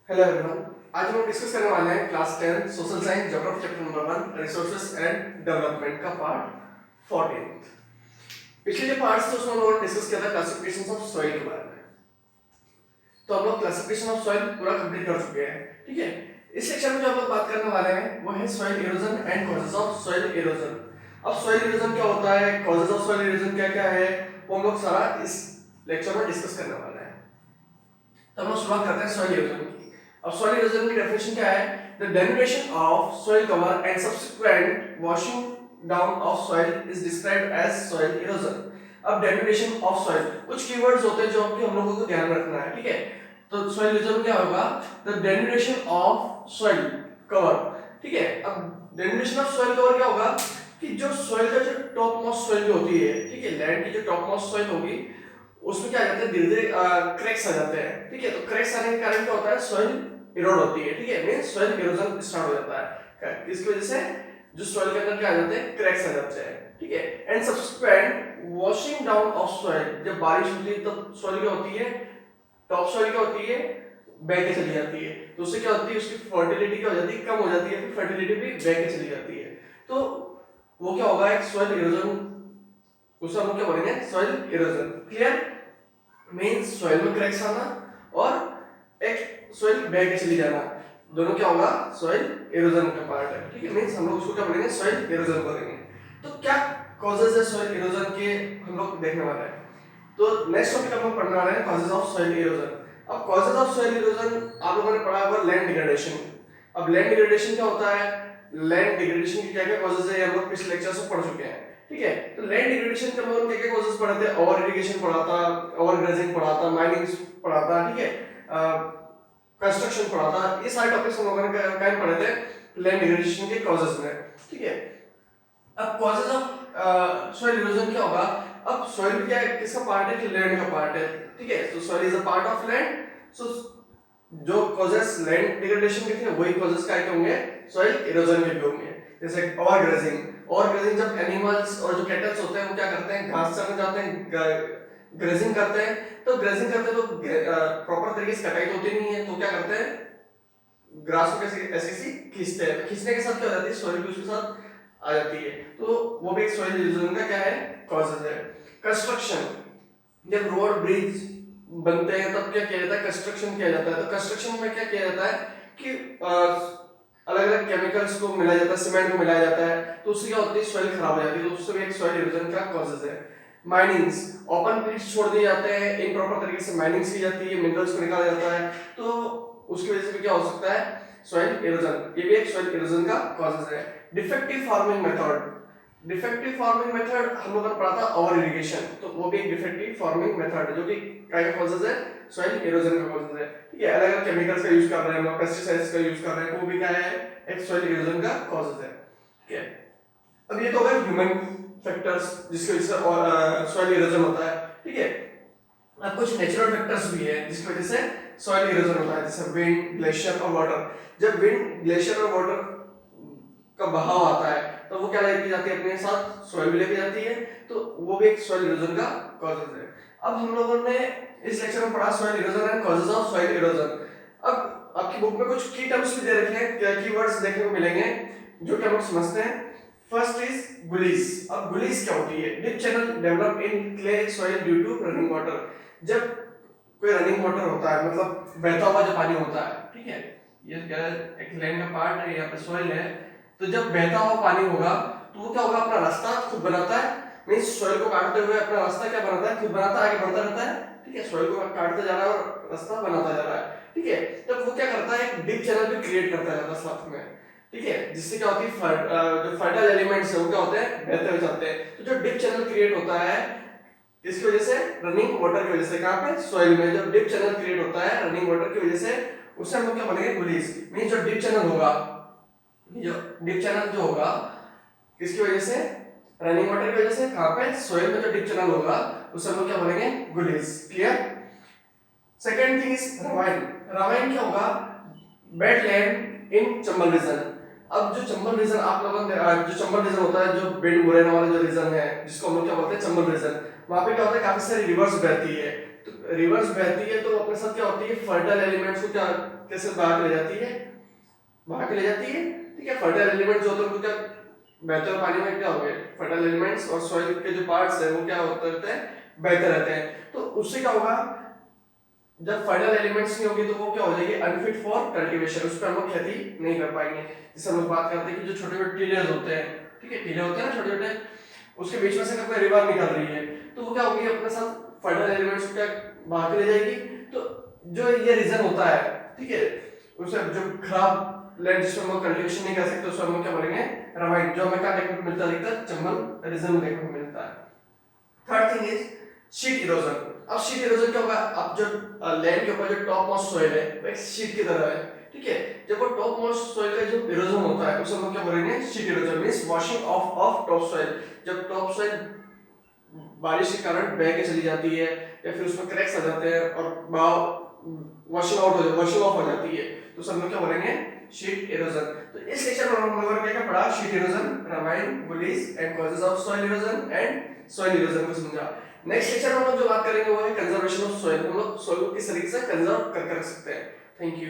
Hello everyone. आज हम discuss करने वाले हैं class 10 social science geography chapter number 1 resources and development का पार्ट 14। पिछले जो पार्ट्स थे उसमें हम लोगों ने डिस्कस किया था क्लासिफिकेशन ऑफ सॉइल के बारे में। तो हम लोग क्लासिफिकेशन ऑफ सॉइल पूरा कंप्लीट कर चुके हैं, ठीक है। इस सेक्शन में जो हम लोग बात करने वाले हैं वो है soil erosion and causes of soil erosion. अब सॉइल इरोजन क्या होता है, कॉजेज ऑफ सॉइल इरोजन क्या क्या है, वो हम लोग सारा इस लेक्चर में डिस्कस करने वाले हैं। तो हम लोग शुरुआत करते हैं सॉइल इरोजन की। अब सॉइल इरोजन की डेफिनेशन क्या है? The denudation of soil cover and subsequent washing down of soil is described as soil erosion. अब denudation of soil कुछ कीवर्ड्स होते हैं जो आपके हम लोगों को ध्यान रखना है, ठीक है। तो soil erosion क्या होगा? The denudation of soil cover, ठीक है। अब denudation of soil cover क्या होगा कि जो soil का जो टॉप मोस्ट soil जो होती है, ठीक है, लैंड की जो टॉप मोस्ट soil होगी उसमें क्या आ जाते हैं, धीरे धीरे क्रैक्स आ जाते हैं, ठीक है। तो क्रैक्स आने के कारण क्या होता है, सॉइल इरोड होती है, ठीक है, मींस सॉइल इरोजन स्टार्ट हो जाता है। इसकी वजह से जो सॉइल के अंदर क्या आ जाते हैं, क्रैक्स आ जाते हैं, ठीक है। And subsequent washing down of soil, जब बारिश होती है तब सॉइल क्या होती है, टॉप सॉइल क्या होती है, बह के चली जाती है। तो उससे क्या होती है, उसकी फर्टिलिटी क्या हो जाती है, कम हो जाती है, फिर फर्टिलिटी भी बह के चली जाती है। तो वो क्या होगा, एक सॉइल इरोजन, उसे हम क्या बोलेंगे, soil erosion. Clear? Means soil में क्रैक्स आना और एक सॉइल बह के चली जाना, दोनों क्या होगा, सॉइल इरोजन का पार्ट है, ठीक है। मींस हम लोग उसको क्या बोलेंगे, सॉइल इरोजन बोलेंगे। तो क्या कॉजेज है सॉइल इरोजन के, हम लोग देखने वाले हैं। तो नेक्स्ट टॉपिक हम लोग पढ़ने वाले हैं कॉजेज ऑफ सॉइल इरोजन। अब कॉजेज ऑफ सॉइल इरोजन आप लोगों ने पढ़ा होगा लैंड डिग्रेडेशन। अब लैंड डिग्रेडेशन क्या होता है, लैंड डिग्रेडेशन की क्या क्या कॉजेज है, हम लोग पिछले लेक्चर में पढ़ चुके हैं, ठीक है। तो लैंड डिग्रेडेशन के हम लोग क्या क्या कॉजेज पढ़े थे, ओवर इरिगेशन पढ़ा था, ओवर ग्रेजिंग पढ़ा था, माइनिंग पढ़ा था, ठीक है, कंस्ट्रक्शन पढ़ा था। ये सारे टॉपिक्स हम लोगों ने क्या पढ़े थे लैंड डिग्रेडेशन के कॉजेज में, ठीक है। अब कॉजेज ऑफ सॉइल इरोजन क्या होगा, अब सॉइल क्या है, किसका पार्ट है, कि लैंड का पार्ट है, ठीक है। तो soil is a part of land. So जो कॉजेस लैंड डिग्रेडेशन के थे वही कॉजेस क्या होंगे, सॉइल इरोजन के भी होंगे। जैसे ओवर ग्रेजिंग, ओवर ग्रेजिंग जब एनिमल्स और जो कैटल्स होते हैं वो क्या करते हैं, घास चरने जाते हैं, ग्रेजिंग करते हैं। तो ग्रेजिंग करते हैं तो प्रॉपर तरीके से कटाई तो होती नहीं है, तो क्या करते हैं, ग्रास को कैसे ऐसे ऐसे खींचते हैं। तो खींचने के साथ क्या हो जाती है, सॉइल भी उसके साथ आ जाती है। तो वो भी एक सॉइल इरोजन का क्या है, कॉजेज है। कंस्ट्रक्शन, जब रोड ब्रिज बनते हैं तब क्या किया जाता है, कंस्ट्रक्शन किया जाता है। तो कंस्ट्रक्शन में क्या किया जाता है कि अलग अलग केमिकल्स को मिलाया जाता है, सीमेंट को मिलाया जाता है, तो उससे क्या होती है, सॉइल खराब हो जाती है। तो उससे भी एक सॉइल इरोजन का कॉजेज है। माइनिंग्स, ओपन पिट्स छोड़ दिए जाते हैं, इम्प्रॉपर तरीके से माइनिंग्स की जाती है, मिनरल्स को निकाला जाता है, तो उसकी वजह से भी क्या हो सकता है, सॉइल इरोजन। ये भी एक सॉइल इरोजन का कॉजेज है। Defective farming method, defective farming method हम लोगों ने पढ़ा था ओवर इरिगेशन, तो वो भी एक डिफेक्टिव फार्मिंग मेथड है जो कि क्या कॉजेज है, सॉइल इरोजन का कॉजेज है, ठीक है। अलग अलग केमिकल्स का यूज कर रहे हैं हम लोग, पेस्टिसाइड्स का यूज कर रहे हैं, वो भी क्या है, एक सॉइल इरोजन का कॉजेज है, ठीक है। अब ये तो हो गए ह्यूमन फैक्टर्स जिसकी वजह से सॉइल इरोजन होता है, ठीक है। अब कुछ नेचुरल फैक्टर्स भी है जिसकी वजह से सॉइल इरोजन होता है, जैसे विंड, ग्लेशियर और वाटर। जब विंड, ग्लेशियर और वाटर का बहाव आता है तो वो क्या लेके जाती है, अपने साथ सॉइल भी लेके जाती है, तो वो भी एक सॉइल इरोजन का कॉजेज है। अब हम लोगों ने इस लेक्चर में पढ़ा soil erosion and causes of soil erosion. अब आपकी बुक में कुछ की टर्म्स भी दे रखे हैं, क्या कीवर्ड्स देखने को मिलेंगे जो कि हम लोग समझते हैं। First is gullies. अब गुलीज क्या होती है, deep channel develop in clay soil due to running water. जब कोई रनिंग वाटर होता है, मतलब बहता हुआ जो पानी होता है, ठीक है, ये क्या है, एक लैंड का पार्ट है, यहाँ पे सॉइल है, तो जब बहता हुआ पानी होगा तो वो क्या होगा, अपना रास्ता खुद बनाता है, मींस सॉइल को काटते हुए अपना रास्ता क्या बनाता है, खुद बनाता है, आगे बढ़ता रहता है, ठीक है। सॉइल को काटते जा रहा है और रास्ता बनाता जा रहा है, ठीक है। तब वो क्या करता है, एक डीप चैनल भी क्रिएट करता जाता है साथ में, ठीक है, जिससे क्या होती है, जो फर्टाइल एलिमेंट्स है वो क्या होते हैं, बहते हुए जाते हैं। तो जो डीप चैनल क्रिएट होता है इसकी वजह से, रनिंग वाटर की वजह से, कहां पे, सॉइल में जब डीप चैनल क्रिएट होता है रनिंग वाटर की वजह से, उससे हम लोग क्या बनेंगे, गुलीज। मींस जो डीप चैनल होगा, जो डीप चैनल जो होगा किसकी वजह से, रनिंग वाटर की वजह से, कहां पे, सॉइल में जो डीप चैनल होगा उससे हम लोग क्या बनेंगे, gullies. Clear? Second thing is ravine. Ravine क्या होगा, वेटलैंड इन चंबल रीजन। अब जो चंबल रीजन आप लोगों ने जो चंबल रीजन होता है, जो बिंड मुरैना वाला जो रीजन है जिसको हम लोग क्या बोलते हैं, चंबल रीजन, वहां पे क्या होता है, काफी सारी रिवर्स बहती है। तो रिवर्स बहती है तो अपने साथ क्या होती है, फर्टाइल एलिमेंट्स को क्या कैसे बहा के ले जाती है, बहा के ले जाती है। ठीक है, फर्टाइल एलिमेंट जो होते हैं उनको क्या बहते हुए पानी में क्या हो गए, फर्टाइल एलिमेंट्स और सॉइल के जो पार्ट्स है वो क्या होते रहते हैं, बहते रहते हैं। तो उससे क्या होगा, जब फर्टाइल एलिमेंट्स नहीं होगी तो वो क्या हो जाएगी, अनफिट फॉर कल्टीवेशन, उस पर हम लोग खेती नहीं कर पाएंगे। जैसे हम लोग बात करते हैं कि जो छोटे छोटे टीले होते हैं, ठीक है, टीले होते हैं ना छोटे छोटे, उसके बीच में से कोई रिवर निकल रही है तो वो क्या होगी, अपने साथ फर्टाइल एलिमेंट्स को क्या बहा के ले जाएगी। तो जो ये रीजन होता है, ठीक है, उसे जो खराब लैंड जिसमें हम लोग कल्टीवेशन नहीं कर सकते, उसमें हम लोग क्या बोलेंगे, रमाइन, जो हमें क्या देखने को मिलता है अधिकतर चंबल रीजन में देखने को मिलता है। Third thing is sheet erosion. अब शीट इरोजन क्या होगा, अब जो लैंड के ऊपर जो टॉप मोस्ट सॉइल है वो एक शीट की तरह है, ठीक है, जब वो टॉप मोस्ट सॉइल का जो इरोजन होता है उसे हम लोग क्या बोलेंगे, sheet erosion, means washing of of top soil. जब टॉप सॉइल बारिश के कारण बह के चली जाती है या फिर उसमें क्रैक्स आ जाते हैं और वॉशिंग ऑफ हो जाती है तो सब लोग क्या बोलेंगे, शीट इरोजन। तो इस लेक्चर में हम लोगों ने क्या पढ़ा, sheet erosion, ravine, gullies and causes of soil erosion and soil erosion को समझा। नेक्स्ट लेक्चर में हम लोग जो बात करेंगे वो है कंजर्वेशन ऑफ सॉइल, हम लोग सॉइल को किस तरीके से कंजर्व करके रख सकते हैं। Thank you.